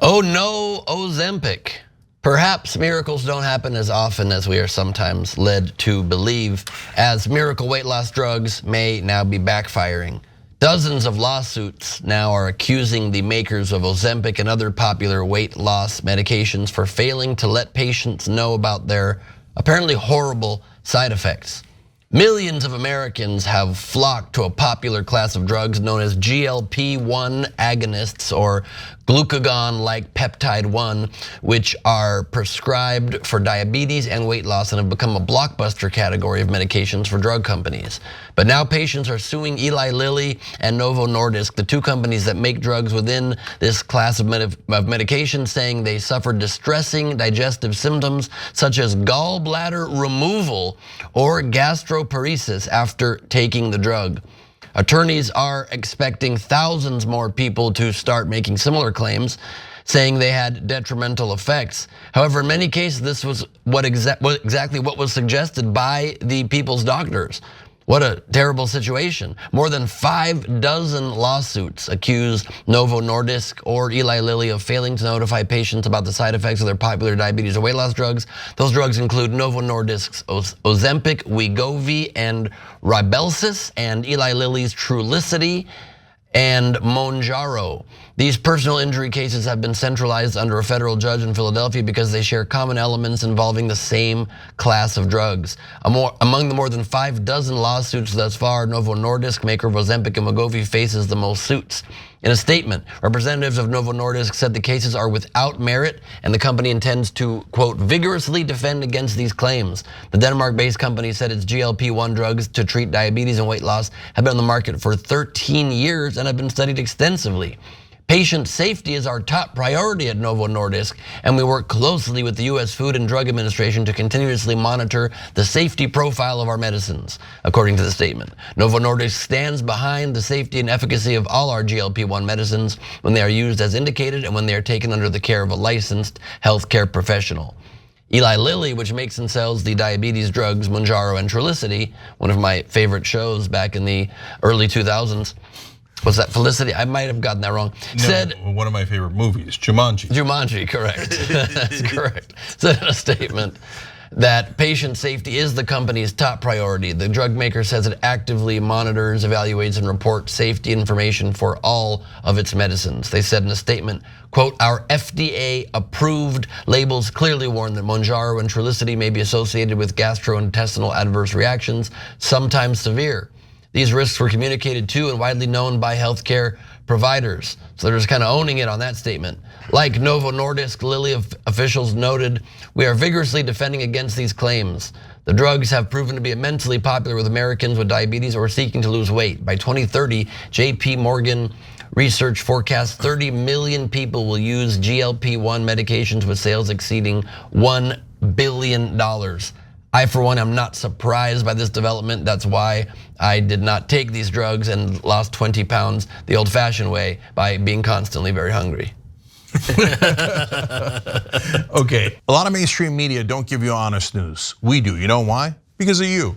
Oh no, Ozempic. Perhaps miracles don't happen as often as we are sometimes led to believe, as miracle weight loss drugs may now be backfiring. Dozens of lawsuits now are accusing the makers of Ozempic and other popular weight loss medications for failing to let patients know about their apparently horrible side effects. Millions of Americans have flocked to a popular class of drugs known as GLP-1 agonists, or glucagon-like peptide 1, which are prescribed for diabetes and weight loss and have become a blockbuster category of medications for drug companies. But now patients are suing Eli Lilly and Novo Nordisk, the two companies that make drugs within this class of medications, saying they suffered distressing digestive symptoms such as gallbladder removal or gastroparesis after taking the drug. Attorneys are expecting thousands more people to start making similar claims, saying they had detrimental effects. However, in many cases, this was exactly what was suggested by the people's doctors. What a terrible situation. More than 6 lawsuits accuse Novo Nordisk or Eli Lilly of failing to notify patients about the side effects of their popular diabetes or weight loss drugs. Those drugs include Novo Nordisk's Ozempic, Wegovy, and Rybelsus, and Eli Lilly's Trulicity and Mounjaro. These personal injury cases have been centralized under a federal judge in Philadelphia because they share common elements involving the same class of drugs. Among the more than 6 lawsuits thus far, Novo Nordisk, maker of Ozempic and Wegovy, faces the most suits. In a statement, representatives of Novo Nordisk said the cases are without merit and the company intends to, quote, vigorously defend against these claims. The Denmark-based company said its GLP-1 drugs to treat diabetes and weight loss have been on the market for 13 years and have been studied extensively. Patient safety is our top priority at Novo Nordisk, and we work closely with the US Food and Drug Administration to continuously monitor the safety profile of our medicines, according to the statement. Novo Nordisk stands behind the safety and efficacy of all our GLP-1 medicines when they are used as indicated and when they are taken under the care of a licensed healthcare professional. Eli Lilly, which makes and sells the diabetes drugs Mounjaro and Trulicity, one of my favorite shows back in the early 2000s, was that Felicity? I might have gotten that wrong. No, said one of my favorite movies, Jumanji. Jumanji, correct. That's correct. Said in a statement that patient safety is the company's top priority. The drug maker says it actively monitors, evaluates, and reports safety information for all of its medicines. They said in a statement, quote, our FDA-approved labels clearly warn that Mounjaro and Trulicity may be associated with gastrointestinal adverse reactions, sometimes severe. These risks were communicated to and widely known by healthcare providers. So they're just kind of owning it on that statement. Like Novo Nordisk, Lilly officials noted, we are vigorously defending against these claims. The drugs have proven to be immensely popular with Americans with diabetes or seeking to lose weight. By 2030, JP Morgan research forecasts 30 million people will use GLP-1 medications with sales exceeding $1 billion. I, for one, am not surprised by this development. That's why I did not take these drugs and lost 20 pounds the old-fashioned way, by being constantly very hungry. Okay, a lot of mainstream media don't give you honest news. We do, you know why? Because of you.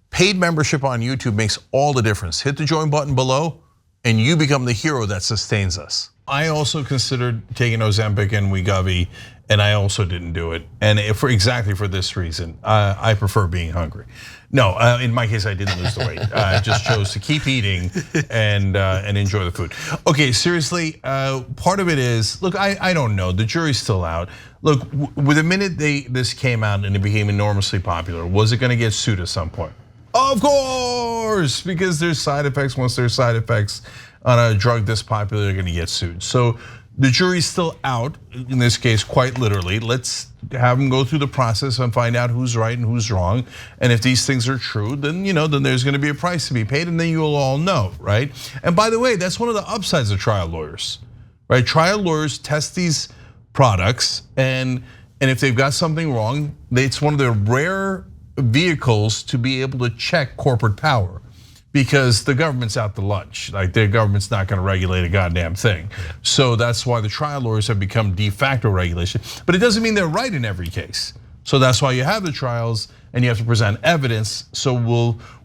Paid membership on YouTube makes all the difference. Hit the join button below and you become the hero that sustains us. I also considered taking Ozempic and Wegovy, and I also didn't do it. And exactly for this reason, I prefer being hungry. No, in my case, I didn't lose the weight. I just chose to keep eating and enjoy the food. Okay, seriously, part of it is, look, I don't know, the jury's still out. Look, with the minute this came out and it became enormously popular, was it gonna get sued at some point? Of course, because there's side effects. Once there's side effects on a drug this popular, they're gonna get sued. So the jury's still out, in this case, quite literally. Let's have them go through the process and find out who's right and who's wrong. And if these things are true, then then there's gonna be a price to be paid, and then you'll all know, right? And by the way, that's one of the upsides of trial lawyers, right? Trial lawyers test these products, and if they've got something wrong, it's one of the rare vehicles to be able to check corporate power, because the government's out to lunch. Like, the government's not gonna regulate a goddamn thing. So that's why the trial lawyers have become de facto regulation. But it doesn't mean they're right in every case. So that's why you have the trials and you have to present evidence. So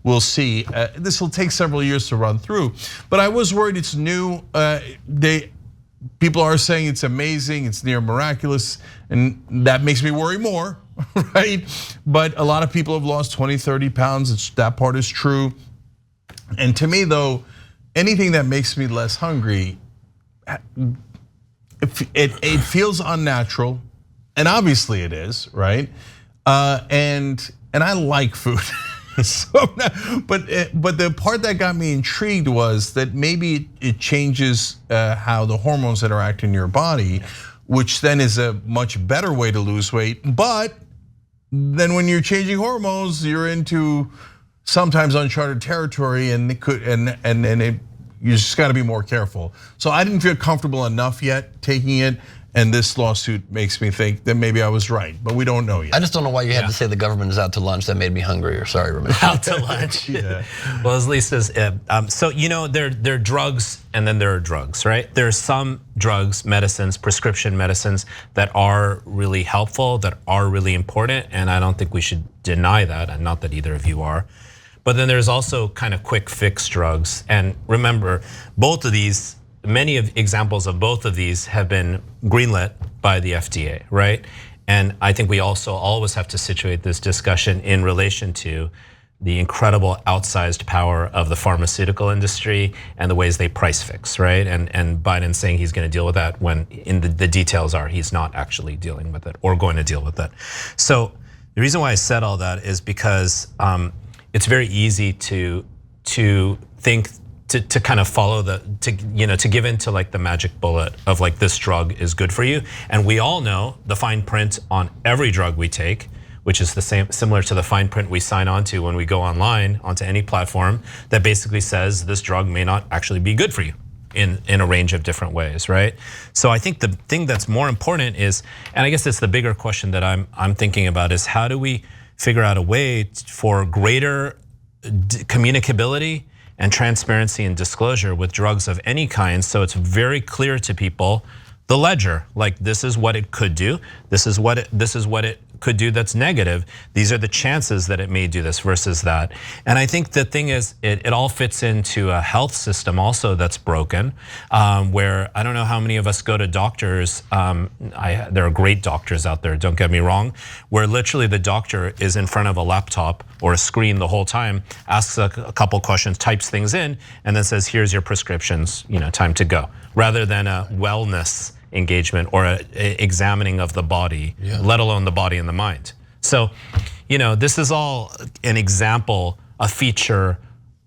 we'll see. This will take several years to run through. But I was worried it's new. people are saying it's amazing, it's near miraculous, and that makes me worry more, right? But a lot of people have lost 20, 30 pounds, that part is true. And to me though, anything that makes me less hungry, it feels unnatural, and obviously it is, right? And I like food. But the part that got me intrigued was that maybe it changes how the hormones interact in your body, which then is a much better way to lose weight. But then when you're changing hormones, you're into sometimes uncharted territory, and you just got to be more careful. So I didn't feel comfortable enough yet taking it. And this lawsuit makes me think that maybe I was right, but we don't know yet. I just don't know why you had to say the government is out to lunch. That made me hungrier. Sorry, Ramesh. Out to lunch. Yeah. Well, as Lee says, so there are drugs and then there are drugs, right? There are some drugs, medicines, prescription medicines that are really helpful, that are really important, and I don't think we should deny that, and not that either of you are. But then there's also kind of quick fix drugs, and remember, both of these. Many of examples of both of these have been greenlit by the FDA, right? And I think we also always have to situate this discussion in relation to the incredible outsized power of the pharmaceutical industry and the ways they price fix, right? And Biden saying he's going to deal with that when in the details are he's not actually dealing with it or going to deal with it. So the reason why I said all that is because it's very easy to think. To kind of follow to give into like the magic bullet of like this drug is good for you, and we all know the fine print on every drug we take, which is similar to the fine print we sign on to when we go online onto any platform that basically says this drug may not actually be good for you in a range of different ways, right? So I think the thing that's more important is, and I guess it's the bigger question that I'm thinking about, is how do we figure out a way for greater communicability and transparency and disclosure with drugs of any kind, so it's very clear to people the ledger, like this is what it could do, this is what it could do that's negative. These are the chances that it may do this versus that. And I think the thing is, it all fits into a health system also that's broken, where I don't know how many of us go to doctors. There are great doctors out there, don't get me wrong, where literally the doctor is in front of a laptop or a screen the whole time, asks a couple questions, types things in, and then says, here's your prescriptions, time to go, rather than a wellness engagement or a examining of the body, let alone the body and the mind. So, this is all an example, a feature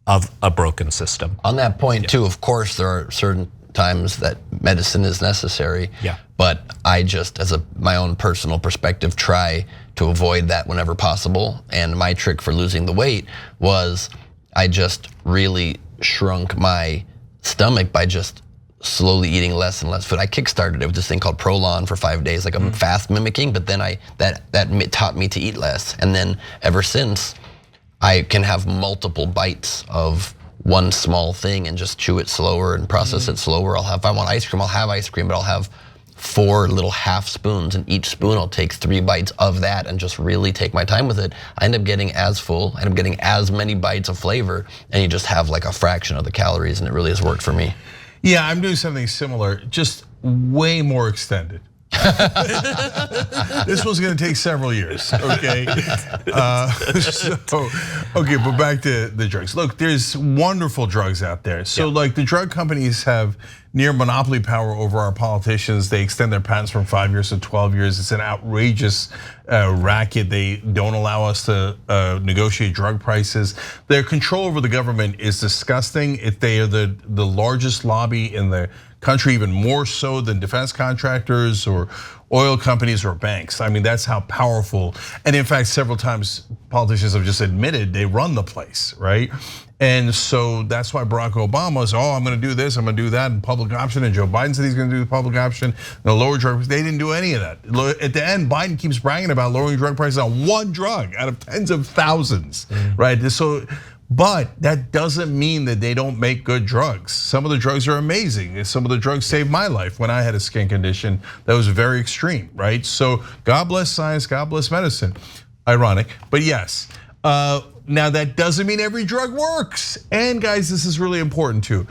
of a broken system. On that point too, of course, there are certain times that medicine is necessary. Yeah. But I just, as my own personal perspective, try to avoid that whenever possible. And my trick for losing the weight was I just really shrunk my stomach by just slowly eating less and less food. I kickstarted it with this thing called Prolon for 5 days, like a fast mimicking, but then that taught me to eat less. And then ever since, I can have multiple bites of one small thing and just chew it slower and process it slower. If I want ice cream, I'll have ice cream, but I'll have 4 little half spoons, and each spoon I'll take 3 bites of that and just really take my time with it. I end up getting as full, I end up getting as many bites of flavor, and you just have like a fraction of the calories, and it really has worked for me. Yeah, I'm doing something similar, just way more extended. This was gonna take several years, okay? Okay, but back to the drugs. Look, there's wonderful drugs out there. So like the drug companies have near monopoly power over our politicians. They extend their patents from 5 years to 12 years. It's an outrageous racket. They don't allow us to negotiate drug prices. Their control over the government is disgusting. They are the largest lobby in the country, even more so than defense contractors or oil companies or banks. I mean, that's how powerful. And in fact, several times politicians have just admitted they run the place, right? And so that's why Barack Obama is, I'm gonna do this, I'm gonna do that, and public option, and Joe Biden said he's gonna do the public option, the lower drug, they didn't do any of that. At the end, Biden keeps bragging about lowering drug prices on one drug out of tens of thousands, right? So, but that doesn't mean that they don't make good drugs. Some of the drugs are amazing. Some of the drugs saved my life when I had a skin condition that was very extreme, right? So God bless science, God bless medicine. Ironic, but yes. Now that doesn't mean every drug works. And guys, this is really important too.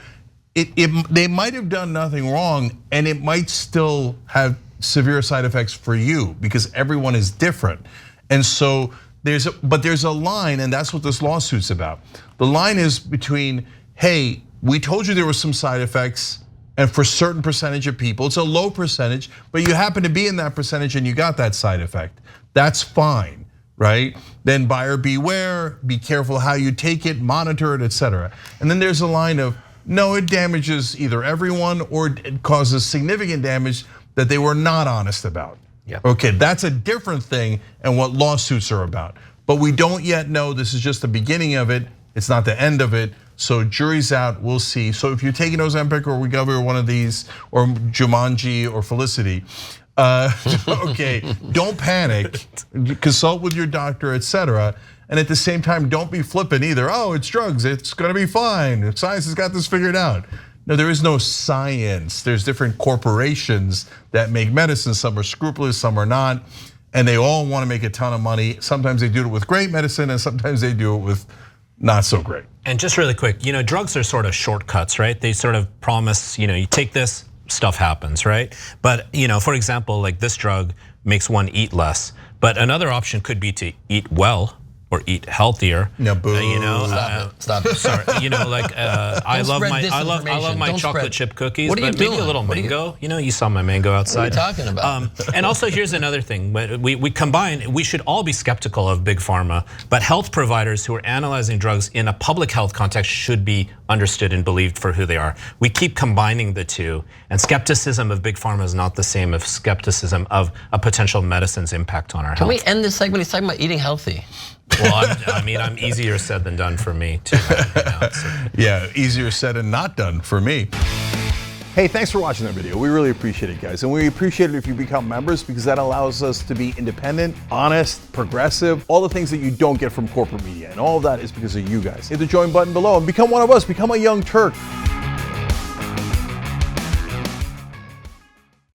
they might have done nothing wrong, and it might still have severe side effects for you because everyone is different. And so there's a line, and that's what this lawsuit's about. The line is between, hey, we told you there were some side effects, and for a certain percentage of people, it's a low percentage, but you happen to be in that percentage and you got that side effect. That's fine, right? Then buyer beware, be careful how you take it, monitor it, etc. And then there's a line of, no, it damages either everyone or it causes significant damage that they were not honest about. Yep. Okay, that's a different thing and what lawsuits are about. But we don't yet know, this is just the beginning of it, it's not the end of it. So jury's out, we'll see. So if you're taking Ozempic or Uygur or one of these, or Jumanji or Felicity, okay, don't panic, consult with your doctor, etc. And at the same time, don't be flippant either. Oh, it's drugs, it's gonna be fine. Science has got this figured out. No, there is no science. There's different corporations that make medicine. Some are scrupulous, some are not. And they all wanna make a ton of money. Sometimes they do it with great medicine and sometimes they do it with not so great. And just really quick, drugs are sort of shortcuts, right? They sort of promise, you take this, stuff happens, right? But for example, like this drug makes one eat less, but another option could be to eat well or eat healthier. No, boo. Stop it. Sorry, like I love my chocolate chip cookies, what are you but doing? maybe a little mango. You saw my mango outside. What are you talking about? And also here's another thing. We combine. We should all be skeptical of big pharma, but health providers who are analyzing drugs in a public health context should be understood and believed for who they are. We keep combining the two, and skepticism of big pharma is not the same as skepticism of a potential medicine's impact on our health. Can we end this segment? He's talking about eating healthy. Well, I'm easier said than done for me too. Yeah, easier said and not done for me. Hey, thanks for watching that video. We really appreciate it, guys. And we appreciate it if you become members because that allows us to be independent, honest, progressive, all the things that you don't get from corporate media. And all of that is because of you guys. Hit the join button below and become one of us, become a young Turk.